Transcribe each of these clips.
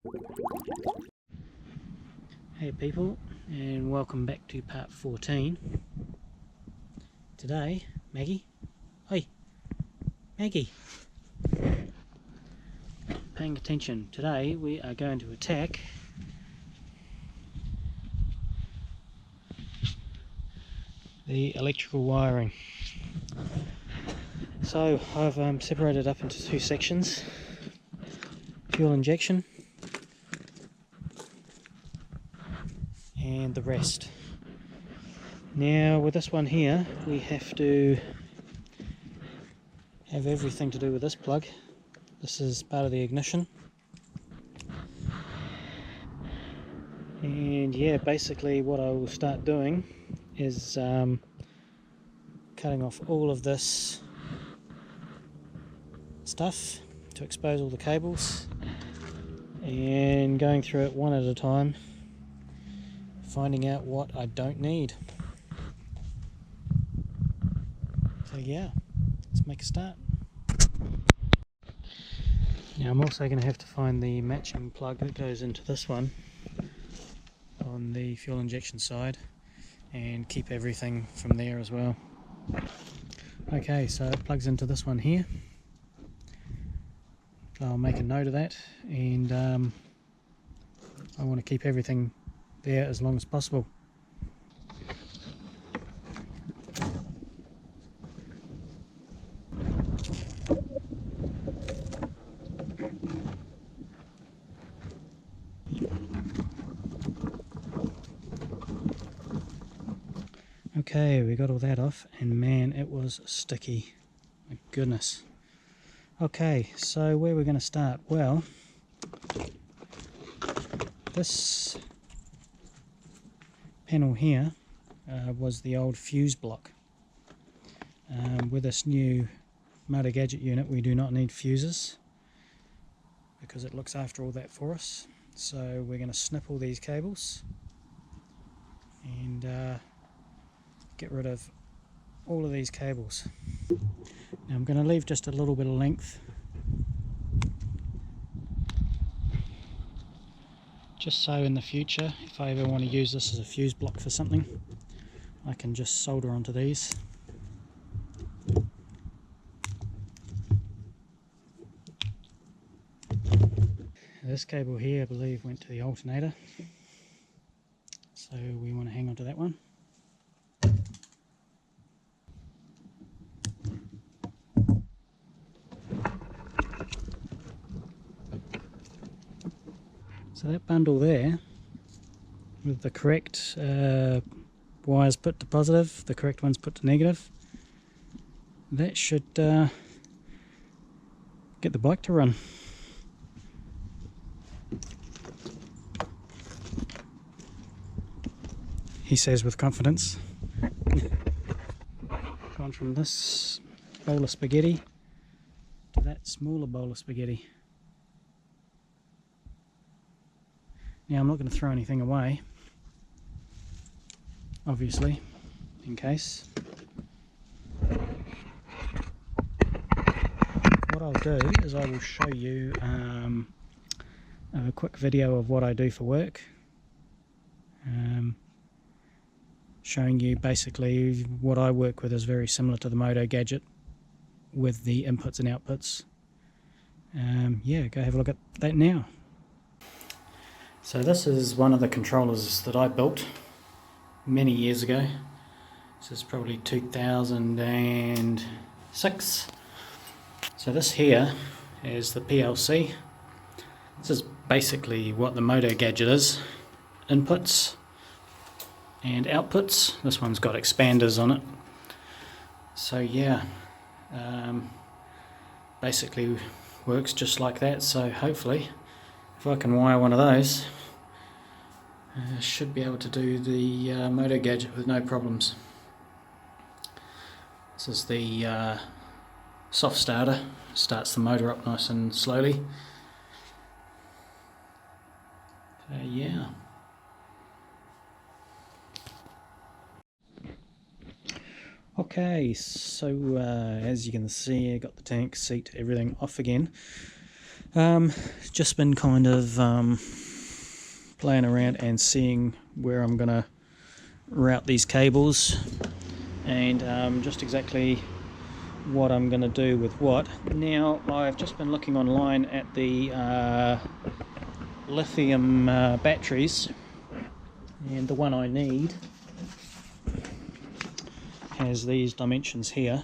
Hey people, and welcome back to part 14. Today, Maggie, oi, Maggie, paying attention. Today we are going to attack the electrical wiring. So I've separated up into two sections: fuel injection and the rest. Now with this one here, we have to have everything to do with this plug. This is part of the ignition. And yeah, basically what I will start doing is cutting off all of this stuff to expose all the cables and going through it one at a time, finding out what I don't need. So yeah, let's make a start. Now I'm also going to have to find the matching plug that goes into this one on the fuel injection side and keep everything from there as well. Okay, so it plugs into this one here. I'll make a note of that, and I want to keep everything there as long as possible. Okay, we got all that off, and man, it was sticky. My goodness. Okay, so where we're going to start? Well, this panel here was the old fuse block. With this new Motor Gadget unit, we do not need fuses because it looks after all that for us. So we're going to snip all these cables and get rid of all of these cables. Now I'm going to leave just a little bit of length, just so in the future, if I ever want to use this as a fuse block for something, I can just solder onto these. This cable here, I believe, went to the alternator, so we want to hang on to that one. So that bundle there, with the correct wires put to positive, the correct ones put to negative, that should get the bike to run. He says with confidence. Gone from this bowl of spaghetti to that smaller bowl of spaghetti. Now I'm not going to throw anything away, obviously, in case. What I'll do is I will show you a quick video of what I do for work, showing you basically what I work with is very similar to the Moto Gadget with the inputs and outputs. Yeah, go have a look at that now. So this is one of the controllers that I built many years ago. This is probably 2006. So this here is the PLC. This is basically what the Moto Gadget is. Inputs and outputs. This one's got expanders on it. So yeah, basically works just like that. So hopefully, if I can wire one of those, should be able to do the Moto Gadget with no problems. This is the soft starter, starts the motor up nice and slowly. So yeah. Okay, so as you can see, I got the tank, seat, everything off again. Just been kind of playing around and seeing where I'm going to route these cables, and just exactly what I'm going to do with what. Now, I've just been looking online at the lithium batteries, and the one I need has these dimensions here.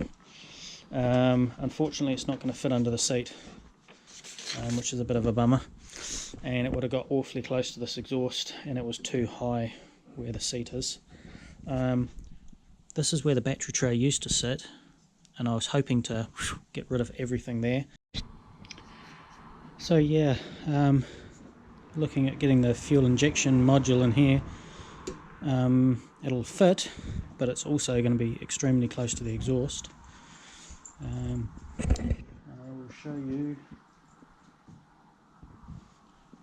Unfortunately, it's not going to fit under the seat, which is a bit of a bummer, and it would have got awfully close to this exhaust, and it was too high where the seat is. This is where the battery tray used to sit, and I was hoping to get rid of everything there. So yeah, looking at getting the fuel injection module in here. It'll fit, but it's also going to be extremely close to the exhaust. I will show you.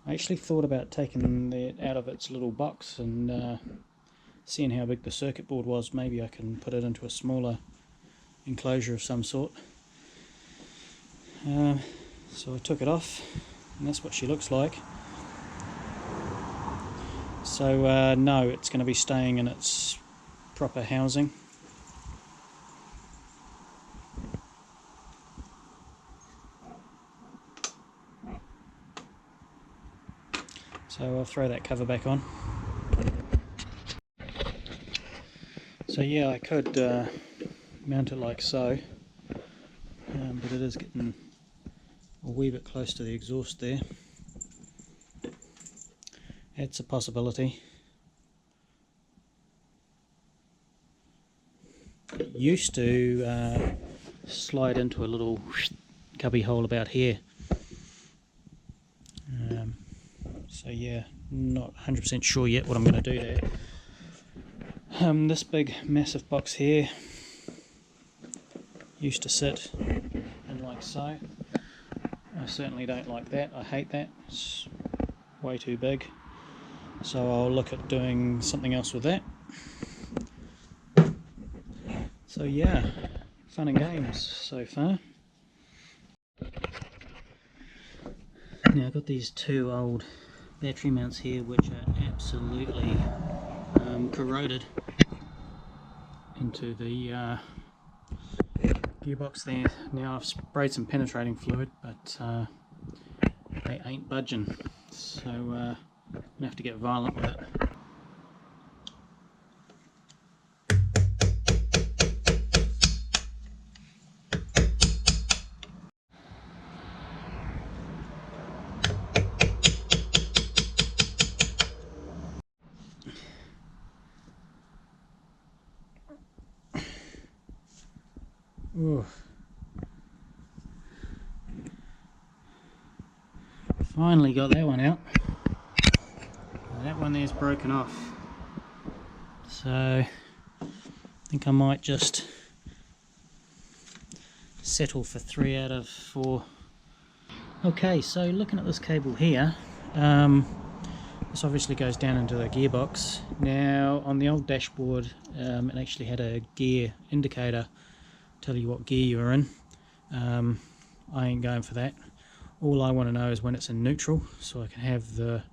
I actually thought about taking it out of its little box and seeing how big the circuit board was. Maybe I can put it into a smaller enclosure of some sort. So I took it off, and that's what she looks like. So no, it's going to be staying in its proper housing. So I'll throw that cover back on. So yeah, I could mount it like so, but it is getting a wee bit close to the exhaust there. It's a possibility. It used to slide into a little cubby hole about here. So yeah, not 100% sure yet what I'm going to do there. This big massive box here used to sit in like so. I certainly don't like that. I hate that. It's way too big. So I'll look at doing something else with that. So yeah, fun and games so far. Now I've got these two old battery mounts here which are absolutely corroded into the gearbox there. Now I've sprayed some penetrating fluid, but they ain't budging, so I'm going to have to get violent with it. Ooh. Finally got that one out. That one there's broken off. So I think I might just settle for 3 out of 4. Okay, so looking at this cable here, this obviously goes down into the gearbox. Now on the old dashboard it actually had a gear indicator, tell you what gear you were in. I ain't going for that. All I want to know is when it's in neutral, so I can have the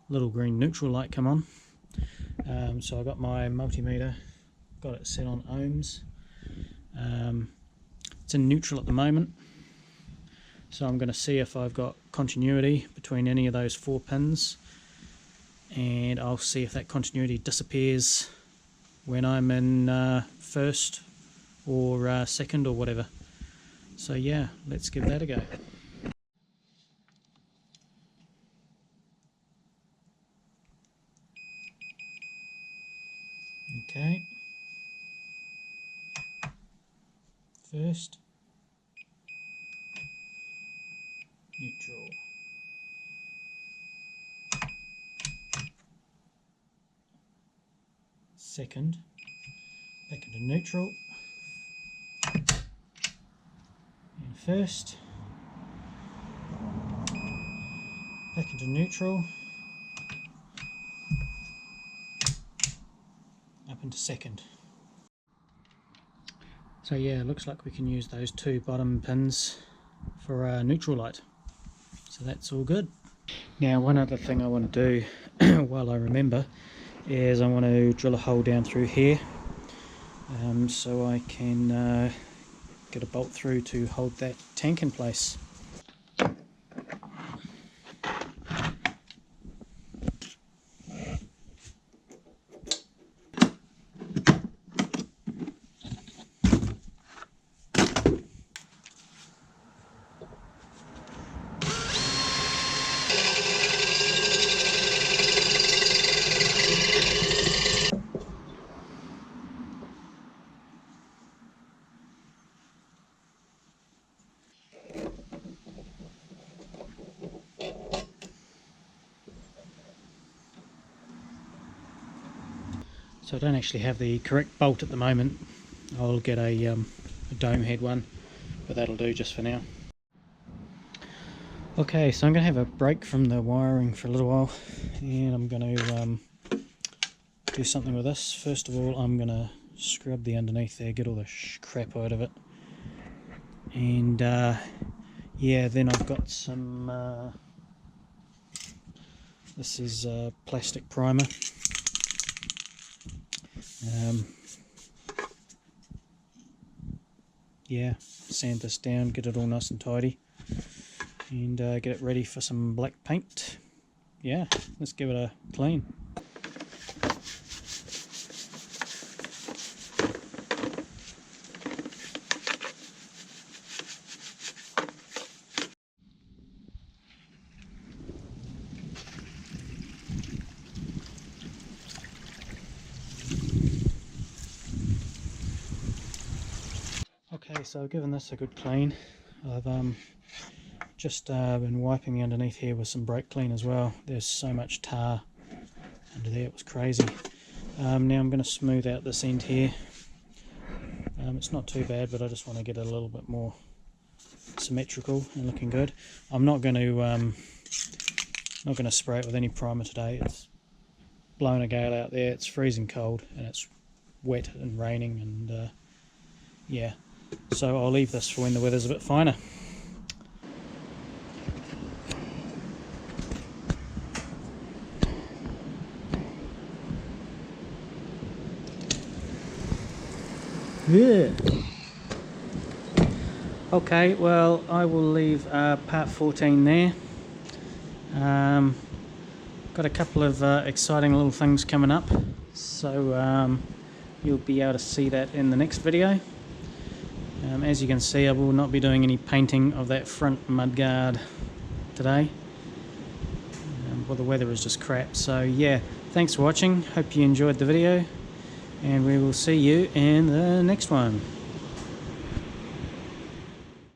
little green neutral light come on. So I got my multimeter, got it set on ohms. It's in neutral at the moment, so I'm going to see if I've got continuity between any of those 4 pins, and I'll see if that continuity disappears when I'm in first or second or whatever. So yeah, let's give that a go. Okay, first, neutral, second, back into neutral, and first, back into neutral, up into second. So yeah, it looks like we can use those 2 bottom pins for a neutral light. So So that's all good. Now one other thing I want to do while I remember is I want to drill a hole down through here, so I can get a bolt through to hold that tank in place. So I don't actually have the correct bolt at the moment. I'll get a dome head one, but that'll do just for now. Okay, so I'm going to have a break from the wiring for a little while, and I'm going to do something with this. First of all, I'm going to scrub the underneath there, get all the crap out of it, and yeah, then I've got some this is plastic primer. Yeah, sand this down, get it all nice and tidy, and get it ready for some black paint. Yeah, let's give it a clean. Okay, so given this a good clean, I've just been wiping the underneath here with some brake clean as well. There's so much tar under there, it was crazy. Now I'm going to smooth out this end here. It's not too bad, but I just want to get it a little bit more symmetrical and looking good. I'm not going to spray it with any primer today. It's blowing a gale out there, it's freezing cold, and it's wet and raining, and yeah, so I'll leave this for when the weather's a bit finer. Yeah. Okay, well, I will leave part 14 there. Got a couple of exciting little things coming up, so you'll be able to see that in the next video. As you can see, I will not be doing any painting of that front mudguard today. Well, the weather is just crap, so yeah, thanks for watching. Hope you enjoyed the video, and we will see you in the next one.